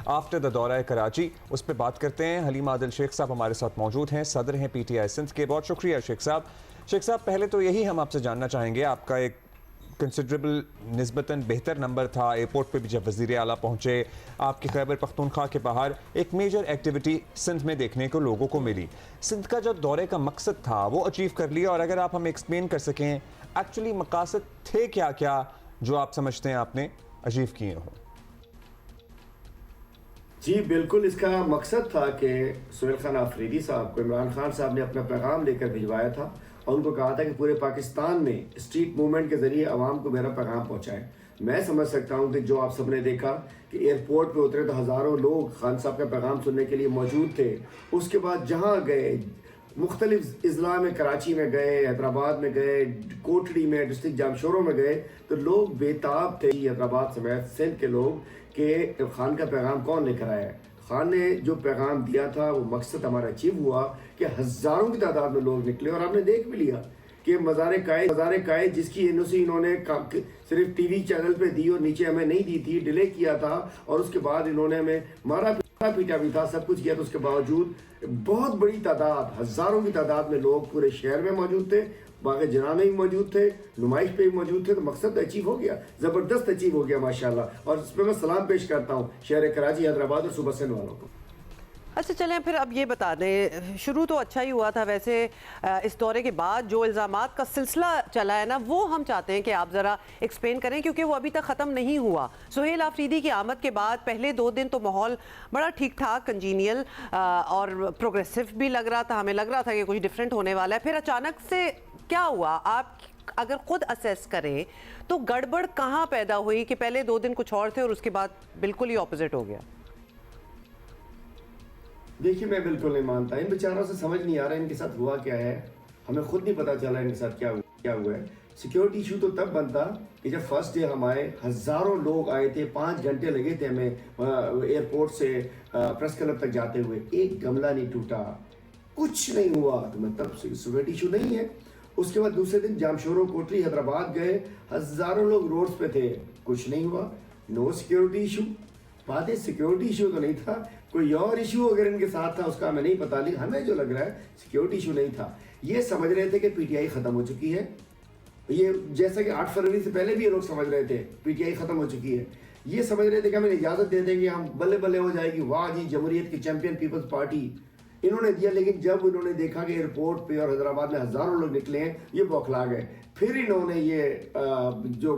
After the दौरा कराची, उस पर बात करते हैं। हलीमा आदिल शेख साहब हमारे साथ मौजूद हैं, सदर हैं PTI सिंध के। बहुत शुक्रिया शेख साहब। शेख साहब, पहले तो यही हम आपसे जानना चाहेंगे, आपका एक कंसिडरेबल निस्बतन बेहतर नंबर था एयरपोर्ट पे भी जब वज़ीर आला पहुँचे। आपकी खैबर पख्तूनख्वा के बाहर एक मेजर एक्टिविटी सिंध में देखने को लोगों को मिली। सिंध का जो दौरे का मकसद था वो अचीव कर लिया, और अगर आप हमें एक्सप्लेन कर सकें एक्चुअली मकासद थे क्या क्या जो आप समझते हैं आपने अचीव किए हों। जी बिल्कुल, इसका मकसद था कि सुहेल खान आफरीदी साहब को इमरान खान साहब ने अपना पैगाम लेकर भिजवाया था और उनको कहा था कि पूरे पाकिस्तान में स्ट्रीट मूवमेंट के जरिए आवाम को मेरा पैगाम पहुंचाएं। मैं समझ सकता हूं कि जो आप सबने देखा कि एयरपोर्ट पे उतरे तो हज़ारों लोग खान साहब का पैगाम सुनने के लिए मौजूद थे। उसके बाद जहां गए, मुख्तलिफ अजला में, कराची में गए, हैदराबाद में गए, कोटड़ी में, डिस्ट्रिक्ट जामशोरों में गए, तो लोग बेताब थे, हैदराबाद समेत सिंध के लोग, कि खान का पैगाम कौन लेकर आया है। खान ने जो पैगाम दिया था वो मकसद हमारा अचीव हुआ कि हज़ारों की तादाद में लोग निकले, और आपने देख भी लिया कि मज़ार कायद जिसकी एनओसी इन्होंने सिर्फ टीवी चैनल पे दी और नीचे हमें नहीं दी थी, डिले किया था, और उसके बाद इन्होंने हमें मारा पीटा भी था, सब कुछ किया, तो उसके बावजूद बहुत बड़ी तादाद, हज़ारों की तादाद में लोग पूरे शहर में मौजूद थे, बाग़े जना में भी मौजूद थे, नुमाइश पे भी मौजूद थे। तो मकसद अचीव हो गया, ज़बरदस्त अचीव हो गया माशाल्लाह, और इस पर मैं सलाम पेश करता हूँ शहर कराची, हैदराबाद और सूबा सिंध वालों को। अच्छा चलें, फिर अब ये बता दें, शुरू तो अच्छा ही हुआ था वैसे, इस दौरे के बाद जो इल्ज़ामात का सिलसिला चला है ना, वो हम चाहते हैं कि आप ज़रा एक्सप्लेन करें, क्योंकि वो अभी तक ख़त्म नहीं हुआ। सुहेल आफरीदी की आमद के बाद पहले 2 दिन तो माहौल बड़ा ठीक ठाक, कंजीनियल और प्रोग्रेसिव भी लग रहा था, हमें लग रहा था कि कुछ डिफरेंट होने वाला है। फिर अचानक से क्या हुआ? आप अगर खुद असेस करें तो गड़बड़ कहाँ पैदा हुई कि पहले 2 दिन कुछ और थे और उसके बाद बिल्कुल ही ऑपोजिट हो गया? देखिए, मैं बिल्कुल नहीं मानता, इन बेचारों से समझ नहीं आ रहा इनके साथ हुआ क्या है, हमें खुद नहीं पता चला इनके साथ क्या हुआ है। सिक्योरिटी इशू तो तब बनता कि जब फर्स्ट डे हम आए, हज़ारों लोग आए थे, 5 घंटे लगे थे हमें एयरपोर्ट से प्रेस क्लब तक जाते हुए, एक गमला नहीं टूटा, कुछ नहीं हुआ, तो मतलब सिक्योरिटी इशू नहीं है। उसके बाद दूसरे दिन जामशोरों, कोटरी, हैदराबाद गए, हज़ारों लोग रोड्स पे थे, कुछ नहीं हुआ, नो सिक्योरिटी इशू। बात है, सिक्योरिटी इशू तो नहीं था, कोई और इशू अगर इनके साथ था उसका हमें नहीं पता, लेकिन हमें जो लग रहा है सिक्योरिटी इशू नहीं था। ये समझ रहे थे कि PTI खत्म हो चुकी है, ये जैसा कि 8 फरवरी से पहले भी ये लोग समझ रहे थे PTI खत्म हो चुकी है। ये समझ रहे थे कि हमें इजाज़त दे देंगे, हम बल्ले बल्ले हो जाएगी, वाह जी जमहूरियत की चैंपियन पीपल्स पार्टी, इन्होंने दिया। लेकिन जब इन्होंने देखा कि एयरपोर्ट पे और हैदराबाद में हज़ारों लोग निकले हैं, ये बौखला गए। फिर इन्होंने ये जो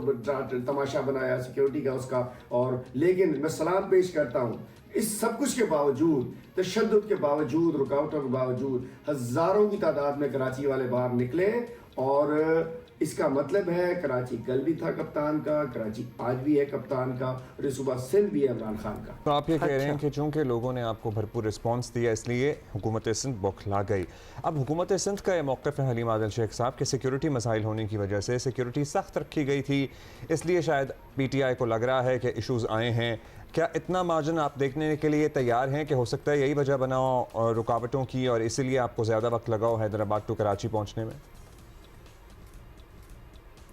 तमाशा बनाया सिक्योरिटी का उसका, और लेकिन मैं सलाम पेश करता हूँ, इस सब कुछ के बावजूद, तशद्दुद के बावजूद, रुकावटों के बावजूद, हज़ारों की तादाद में कराची वाले बाहर निकले, और इसका मतलब है कराची कल भी था कप्तान का, कराची आज भी है कप्तान का, और सुबह सिंध भी है इमरान खान का। तो आप ये कह रहे हैं कि चूंकि लोगों ने आपको भरपूर रिस्पांस दिया इसलिए हुकूमत सिंध बौखला गई। अब हुकूमत सिंध का ये मौक़िफ़ है हलीमा आदिल शेख साहब के सिक्योरिटी मसाइल होने की वजह से सिक्योरिटी सख्त रखी गई थी, इसलिए शायद PTI को लग रहा है कि इशूज़ आए हैं। क्या इतना मार्जिन आप देखने के लिए तैयार हैं कि हो सकता है यही वजह बनाओ रुकावटों की, और इसीलिए आपको ज़्यादा वक्त लगाओ हैदराबाद टू कराची पहुँचने में?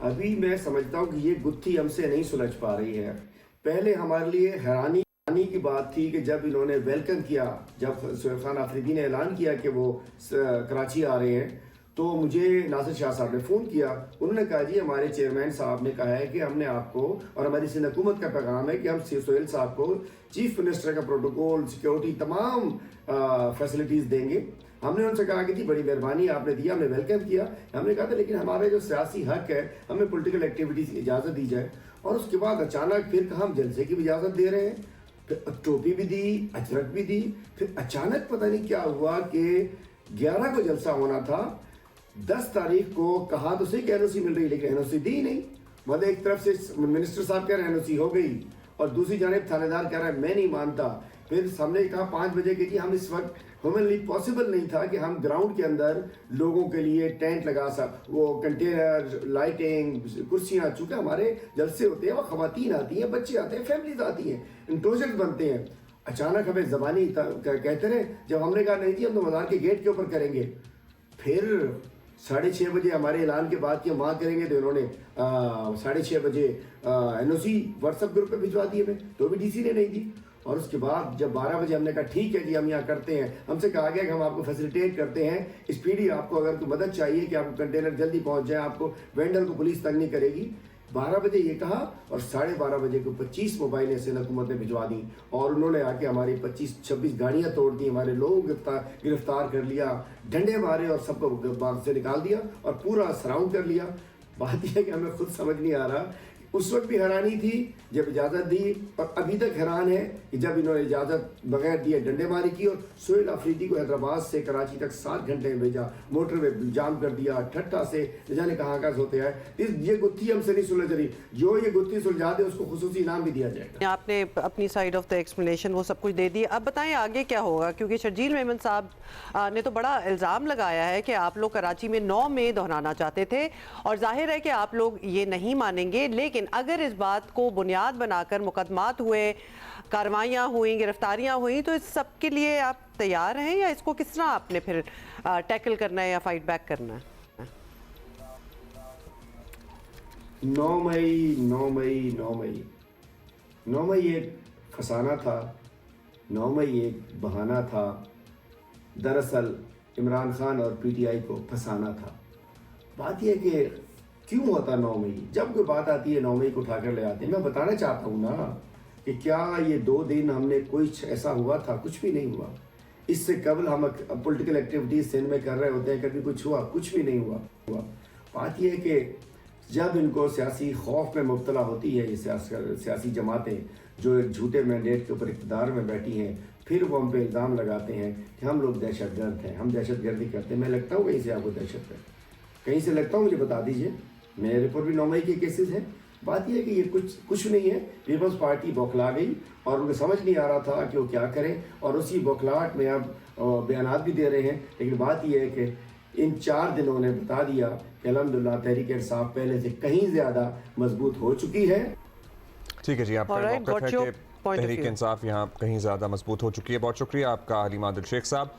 अभी मैं समझता हूँ कि ये गुत्थी हमसे नहीं सुलझ पा रही है। पहले हमारे लिए हैरानी की बात थी कि जब इन्होंने वेलकम किया, जब सुहेल खान आफरीदी ने ऐलान किया कि वो कराची आ रहे हैं, तो मुझे नासिर शाह साहब ने फ़ोन किया। उन्होंने कहा जी हमारे चेयरमैन साहब ने कहा है कि हमने आपको, और हमारी सिंध हुकूमत का पैगाम है कि हम सुहेल साहब को चीफ मिनिस्टर का प्रोटोकॉल, सिक्योरिटी, तमाम फैसिलिटीज़ देंगे। हमने उनसे कहा कि जी बड़ी मेहरबानी आपने दिया, हमने वेलकम किया। हमने कहा था लेकिन हमारे जो सियासी हक है, हमें पॉलिटिकल एक्टिविटीज़ की इजाज़त दी जाए। और उसके बाद अचानक फिर कहा हम जलसे की भी इजाज़त दे रहे हैं, फिर टोपी भी दी, अजरक भी दी। फिर अचानक पता नहीं क्या हुआ कि 11 को जलसा होना था, 10 तारीख को कहा तो सही कि NOC मिल रही, लेकिन NOC दी नहीं। मतलब एक तरफ से मिनिस्टर साहब कह रहे हैं NOC हो गई, और दूसरी जानिब थानेदार कह रहा है मैं नहीं मानता। फिर हमने कहा 5 बजे के जी हम इस वक्त हमारे लिए पॉसिबल नहीं था कि हम ग्राउंड के अंदर लोगों के लिए टेंट लगा वो कंटेनर, लाइटिंग, कुर्सियाँ, चूँकि हमारे जलसे होते हैं वो ख़वातीन आती हैं, बच्चे आते हैं, फैमिलीज आती हैं, इंक्लोजर बनते हैं। अचानक हमें ज़बानी कहते रहे, जब हमने कहा नहीं जी हम तो मज़ार के गेट के ऊपर करेंगे। फिर 6:30 बजे हमारे ऐलान के बाद कि हम वहाँ करेंगे, तो इन्होंने 6:30 बजे NOC व्हाट्सएप ग्रुप पे भिजवा दी हमें, तो भी DC ने नहीं दी। और उसके बाद जब 12 बजे हमने कहा ठीक है जी हम यहाँ करते हैं, हमसे कहा गया कि हम आपको फैसिलिटेट करते हैं, स्पीडी आपको अगर कोई मदद चाहिए कि आपको कंटेनर जल्दी पहुँच जाए, आपको वेंडर को पुलिस तंग नहीं करेगी। 12 बजे ये कहा और 12:30 बजे को 25 मोबाइलें सिंध हुकूमत ने भिजवा दी और उन्होंने आके हमारी 25-26 गाड़ियाँ तोड़ दी, हमारे लोगों को गिरफ्तार कर लिया, डंडे मारे और सबको बाग से निकाल दिया और पूरा सराउंड कर लिया। बात यह है कि हमें खुद समझ नहीं आ रहा, उस वक्त भी हैरानी थी जब इजाज़त दी और अभी तक हैरान है कि जब इन्होंने इजाज़त बगैर दिए डंडेमारी की और सोहेल अफरीदी को हैदराबाद से कराची तक 7 घंटे में भेजा, मोटरवे जाम कर दिया, ठट्टा से न जाने कहाँ कहाँ होते हैं। ये गुत्थी हमसे नहीं सुलझ रही, जो ये गुत्थी सुलझा दे उसको खुसूसी इनाम भी दिया जाएगा। आपने अपनी साइड ऑफ द एक्सप्लेनेशन वो सब कुछ दे दी, अब बताएं आगे क्या होगा, क्योंकि शर्जील मेमन साहब ने तो बड़ा इल्ज़ाम लगाया है कि आप लोग कराची में 9 मई दोहराना चाहते थे और जाहिर है कि आप लोग ये नहीं मानेंगे, लेकिन अगर इस बात को बुनियाद बनाकर मुकदमात हुए, कार्रवाइयाँ हुई, गिरफ्तारियाँ हुई, तो इस सब के लिए आप तैयार हैं या इसको किस तरह आपने फिर टैकल करना है या फाइट बैक करना है? 9 मई एक फसाना था, 9 मई एक बहाना था। दरअसल इमरान खान और पीटीआई को फंसाना था। बात यह कि क्यों होता 9 मई, जब कोई बात आती है 9 मई को उठाकर ले आते हैं। मैं बताना चाहता हूँ ना कि क्या ये 2 दिन हमने कोई ऐसा हुआ था, कुछ भी नहीं हुआ। इससे कबल हम पॉलिटिकल एक्टिविटीज सिंध में कर रहे होते हैं, कभी कुछ हुआ, कुछ भी नहीं हुआ। बात यह है कि जब इनको सियासी खौफ में मुब्तला होती है ये सियासी जमातें जो एक झूठे मैंडेट के ऊपर इक़्तिदार में बैठी हैं, फिर वो हम पे इल्ज़ाम लगाते हैं कि हम लोग दहशतगर्द हैं, हम दहशतगर्दी करते हैं। मैं लगता हूँ कहीं से आपको दहशतगर्द, कहीं से लगता हूँ, मुझे बता दीजिए। मेरे पर भी 9 मई के केसेस हैं। बात यह है कि ये कुछ नहीं है, पीपल्स पार्टी बौखला गई और उनको समझ नहीं आ रहा था कि वो क्या करें और उसी बौखलाहट में अब बयानात भी दे रहे हैं। लेकिन बात यह है कि इन 4 दिनों ने बता दिया कि अल्हम्दुलिल्लाह तहरीक इंसाफ पहले से कहीं ज़्यादा मजबूत हो चुकी है। ठीक है जी, आपका Alright, मौक़िफ़ got है your कि point of तहरीक view. इंसाफ यहाँ कहीं ज़्यादा मजबूत हो चुकी है। बहुत शुक्रिया आपका हलीमा आदिल शेख साहब।